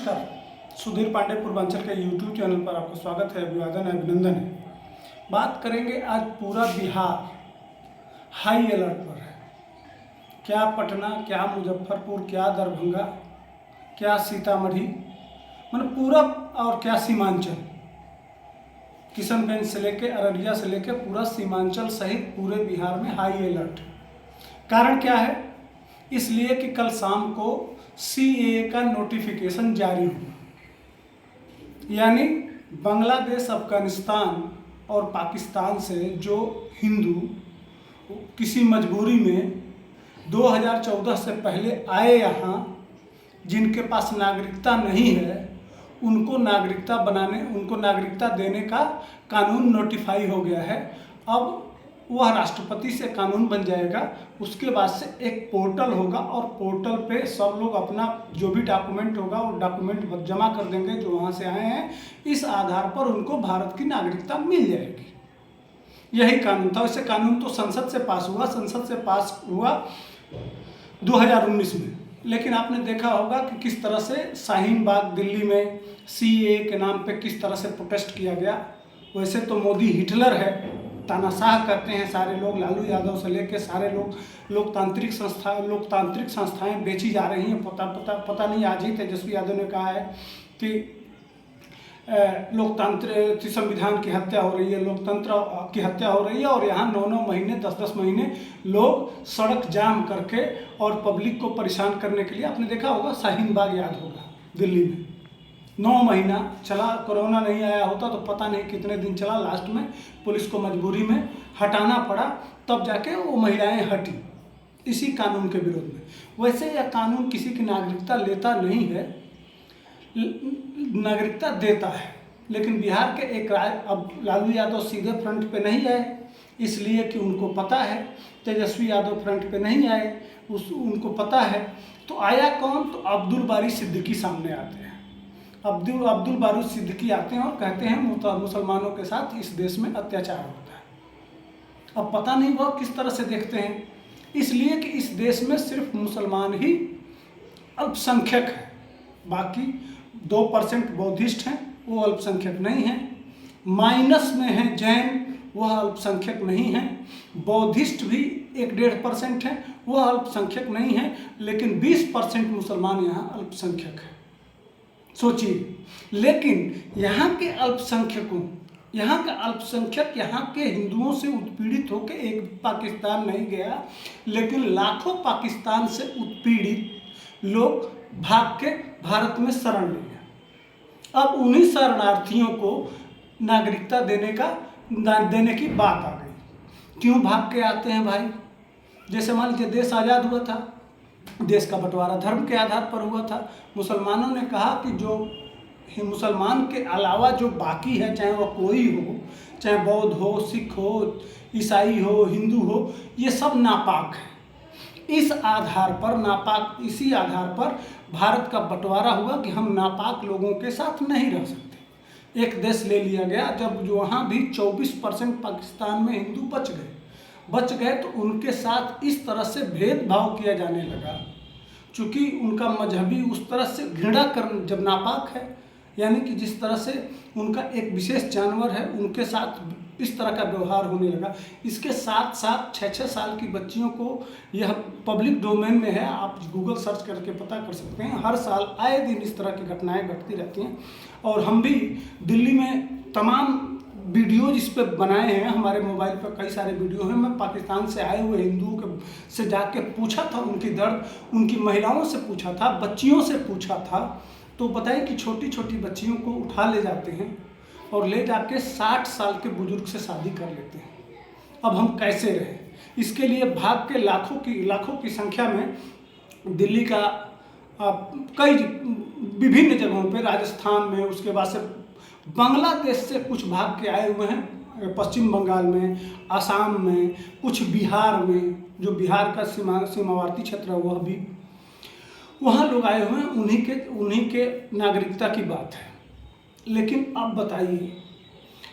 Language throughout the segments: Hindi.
नमस्कार। सुधीर पांडे पूर्वांचल के यूट्यूब चैनल पर आपका स्वागत है, अभिवादन है, अभिनंदन है। बात करेंगे आज पूरा बिहार हाई अलर्ट पर है। क्या पटना, क्या मुजफ्फरपुर, क्या दरभंगा, क्या सीतामढ़ी, मतलब पूरा, और क्या सीमांचल, किशनगंज से लेके अररिया से लेके पूरा सीमांचल सहित पूरे बिहार में हाई अलर्ट। कारण क्या है? इसलिए कि कल शाम को CAA का नोटिफिकेशन जारी हुआ, यानी बांग्लादेश, अफगानिस्तान और पाकिस्तान से जो हिंदू किसी मजबूरी में 2014 से पहले आए यहाँ, जिनके पास नागरिकता नहीं है, उनको नागरिकता देने का कानून नोटिफाई हो गया है। अब वह राष्ट्रपति से कानून बन जाएगा। उसके बाद से एक पोर्टल होगा और पोर्टल पे सब लोग अपना जो भी डॉक्यूमेंट होगा वो डॉक्यूमेंट जमा कर देंगे जो वहाँ से आए हैं। इस आधार पर उनको भारत की नागरिकता मिल जाएगी। यही कानून था। वैसे कानून तो संसद से पास हुआ 2019 में, लेकिन आपने देखा होगा कि किस तरह से शाहीन बाग दिल्ली में CAA के नाम पे किस तरह से प्रोटेस्ट किया गया। वैसे तो मोदी हिटलर है, तानाशाह करते हैं सारे लोग, लालू यादव से लेके सारे लोग। लोकतांत्रिक संस्थाएं बेची जा रही हैं। पता नहीं, आज ही तेजस्वी यादव ने कहा है कि लोकतंत्र संविधान की हत्या हो रही है, लोकतंत्र की हत्या हो रही है, और यहाँ 9 महीने 10 महीने लोग सड़क जाम करके और पब्लिक को परेशान करने के लिए। आपने देखा होगा शाहीन बाग, याद होगा, दिल्ली में 9 महीना चला। कोरोना नहीं आया होता तो पता नहीं कितने दिन चला। लास्ट में पुलिस को मजबूरी में हटाना पड़ा, तब जाके वो महिलाएं हटी, इसी कानून के विरोध में। वैसे यह कानून किसी की नागरिकता लेता नहीं है, नागरिकता देता है। लेकिन बिहार के एक राय, अब लालू यादव सीधे फ्रंट पे नहीं आए, इसलिए कि उनको पता है। तेजस्वी यादव फ्रंट पे नहीं आए, उनको पता है। तो आया कौन? तो अब्दुल बारी सिद्दीकी सामने आते हैं। अब्दुल बारी सिद्दीकी आते हैं और कहते हैं मुसलमानों के साथ इस देश में अत्याचार होता है। अब पता नहीं वह किस तरह से देखते हैं, इसलिए कि इस देश में सिर्फ मुसलमान ही अल्पसंख्यक है। बाकी 2% बौद्धिस्ट हैं, वो अल्पसंख्यक नहीं हैं। माइनस में हैं जैन, वह अल्पसंख्यक नहीं हैं। बौद्धिस्ट भी 1-1.5% हैं, वह अल्पसंख्यक नहीं हैं। लेकिन 20% मुसलमान यहाँ अल्पसंख्यक हैं। सोचिए, लेकिन यहाँ के अल्पसंख्यक यहाँ के हिंदुओं से उत्पीड़ित होकर एक पाकिस्तान नहीं गया, लेकिन लाखों पाकिस्तान से उत्पीड़ित लोग भाग के भारत में शरण ले गए। अब उन्हीं शरणार्थियों को नागरिकता देने की बात आ गई। क्यों भाग के आते हैं भाई? जैसे मान लीजिए देश आज़ाद हुआ था, देश का बंटवारा धर्म के आधार पर हुआ था। मुसलमानों ने कहा कि जो मुसलमान के अलावा जो बाकी है, चाहे वह कोई हो, चाहे बौद्ध हो, सिख हो, ईसाई हो, हिंदू हो, ये सब नापाक है। इसी आधार पर भारत का बंटवारा हुआ कि हम नापाक लोगों के साथ नहीं रह सकते। एक देश ले लिया गया। जब वहाँ भी 24% पाकिस्तान में हिंदू बच गए तो उनके साथ इस तरह से भेदभाव किया जाने लगा, चूँकि उनका मजहबी उस तरह से घृणा कर, जब नापाक है, यानी कि जिस तरह से उनका एक विशेष जानवर है, उनके साथ इस तरह का व्यवहार होने लगा। इसके साथ साथ 6-6 साल की बच्चियों को, यह पब्लिक डोमेन में है, आप गूगल सर्च करके पता कर सकते हैं, हर साल आए दिन इस तरह की घटनाएं घटती रहती हैं। और हम भी दिल्ली में तमाम वीडियो जिस पे बनाए हैं, हमारे मोबाइल पर कई सारे वीडियो हैं। मैं पाकिस्तान से आए हुए हिंदुओं से जाके पूछा था उनकी दर्द, उनकी महिलाओं से पूछा था, बच्चियों से पूछा था, तो बताइए कि छोटी छोटी बच्चियों को उठा ले जाते हैं और ले जाके 60 साल के बुजुर्ग से शादी कर लेते हैं। अब हम कैसे रहें? इसके लिए भाग के लाखों की संख्या में दिल्ली का कई विभिन्न जगहों पे, राजस्थान में, उसके बाद से बांग्लादेश से कुछ भाग के आए हुए हैं, पश्चिम बंगाल में, आसाम में, कुछ बिहार में, जो बिहार का सीमावर्ती क्षेत्र है वह भी, वहाँ लोग आए हुए हैं। उन्हीं के नागरिकता की बात है। लेकिन अब बताइए,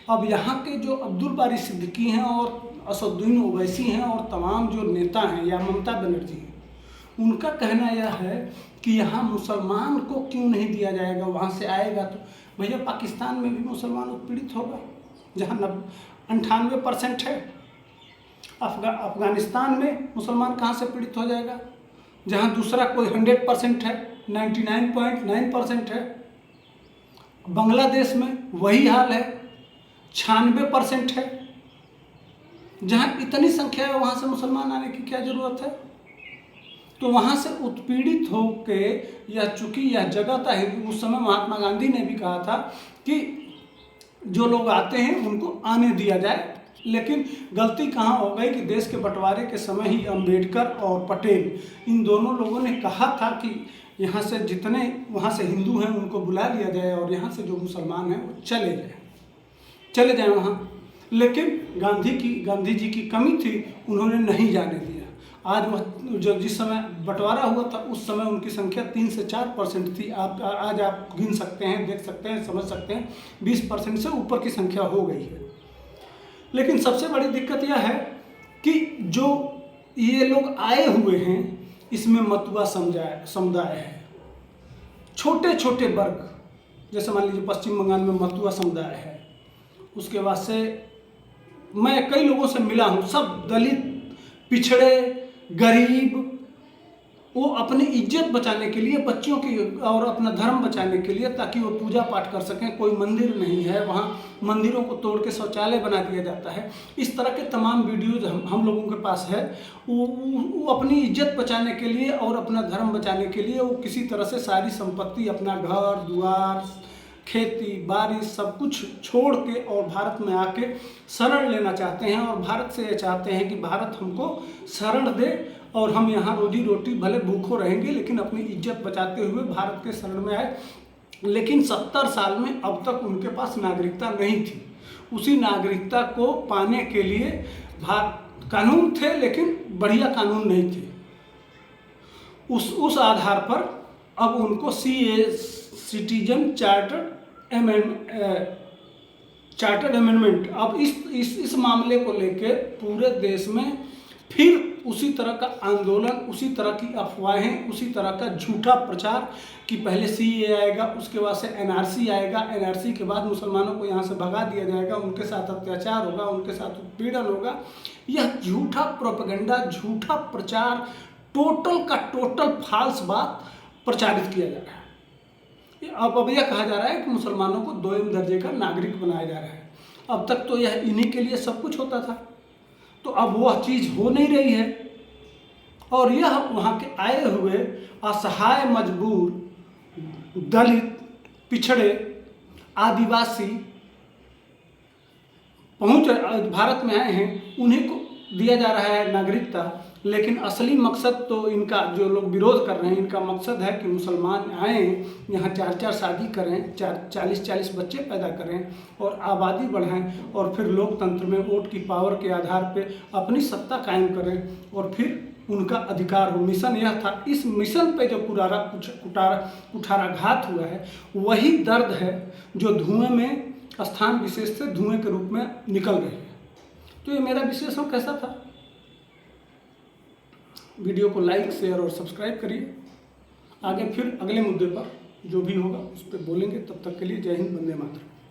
अब यहाँ के जो अब्दुल बारी सिद्दीकी हैं और असदुद्दीन ओवैसी हैं और तमाम जो नेता हैं, या ममता बनर्जी हैं, उनका कहना यह है कि यहाँ मुसलमान को क्यों नहीं दिया जाएगा, वहाँ से आएगा तो। भैया पाकिस्तान में भी मुसलमान उत्पीड़ित होगा जहाँ 98% है। अफगानिस्तान में मुसलमान कहाँ से पीड़ित हो जाएगा जहाँ दूसरा कोई 100% है, 99.9% है। बांग्लादेश में वही हाल है, 96% है। जहाँ इतनी संख्या है वहाँ से मुसलमान आने की क्या ज़रूरत है। तो वहाँ से उत्पीड़ित होके या चूँकि यह जगह था, उस समय महात्मा गांधी ने भी कहा था कि जो लोग आते हैं उनको आने दिया जाए। लेकिन गलती कहाँ हो गई कि देश के बंटवारे के समय ही अंबेडकर और पटेल इन दोनों लोगों ने कहा था कि यहाँ से जितने वहाँ से हिंदू हैं उनको बुला लिया जाए और यहाँ से जो मुसलमान हैं वो चले जाएं वहाँ। लेकिन गांधी जी की कमी थी, उन्होंने नहीं जाने दिया। आज वह जो जिस समय बंटवारा हुआ था उस समय उनकी संख्या 3 से 4% थी। आज आप गिन सकते हैं, देख सकते हैं, समझ सकते हैं 20% से ऊपर की संख्या हो गई है। लेकिन सबसे बड़ी दिक्कत यह है कि जो ये लोग आए हुए हैं इसमें मतुआ समुदाय है, छोटे छोटे वर्ग, जैसे मान लीजिए पश्चिम बंगाल में मतुआ समुदाय है। उसके बाद से मैं कई लोगों से मिला हूँ, सब दलित, पिछड़े, गरीब, वो अपनी इज्जत बचाने के लिए, बच्चों की और अपना धर्म बचाने के लिए, ताकि वो पूजा पाठ कर सकें। कोई मंदिर नहीं है वहाँ, मंदिरों को तोड़ के शौचालय बना दिया जाता है। इस तरह के तमाम वीडियोज हम लोगों के पास है। वो अपनी इज्जत बचाने के लिए और अपना धर्म बचाने के लिए वो किसी तरह से सारी संपत्ति, अपना घर द्वार, खेती बाड़ी सब कुछ छोड़ के और भारत में आके शरण लेना चाहते हैं। और भारत से ये चाहते हैं कि भारत हमको शरण दे और हम यहाँ रोजी रोटी भले भूखों रहेंगे लेकिन अपनी इज्जत बचाते हुए भारत के शरण में आए। लेकिन 70 साल में अब तक उनके पास नागरिकता नहीं थी। उसी नागरिकता को पाने के लिए कानून थे लेकिन बढ़िया कानून नहीं थे। उस आधार पर अब उनको सिटीजन चार्टर्ड अमेंडमेंट, अब इस मामले को लेके पूरे देश में फिर उसी तरह का आंदोलन, उसी तरह की अफवाहें, उसी तरह का झूठा प्रचार कि पहले सीए आएगा, उसके बाद से एनआरसी आएगा, एनआरसी के बाद मुसलमानों को यहाँ से भगा दिया जाएगा, उनके साथ अत्याचार होगा, उनके साथ उत्पीड़न होगा। यह झूठा प्रोपेगेंडा, झूठा प्रचार, टोटल का टोटल फाल्स बात प्रचारित किया जा रहा है। अब यह कहा जा रहा है कि मुसलमानों को 2म दर्जे का नागरिक बनाया जा रहा है। अब तक तो यह इन्हीं के लिए सब कुछ होता था, तो अब वह चीज़ हो नहीं रही है। और यह वहाँ के आए हुए असहाय, मजबूर, दलित, पिछड़े, आदिवासी भारत में आए हैं, उन्हीं को दिया जा रहा है नागरिकता। लेकिन असली मकसद तो इनका, जो लोग विरोध कर रहे हैं, इनका मकसद है कि मुसलमान आएँ, यहाँ 4-4 शादी करें, 40-40 बच्चे पैदा करें और आबादी बढ़ाएं और फिर लोकतंत्र में वोट की पावर के आधार पे अपनी सत्ता कायम करें और फिर उनका अधिकार हो। मिशन यह था। इस मिशन पे जो कुठाराघात हुआ है वही दर्द है जो धुएं में, स्थान विशेष से धुएं के रूप में निकल रहे हैं। तो ये मेरा विश्लेषण कैसा था? वीडियो को लाइक, शेयर और सब्सक्राइब करिए। आगे फिर अगले मुद्दे पर जो भी होगा उस पर बोलेंगे। तब तक के लिए जय हिंद, वंदे मातरम।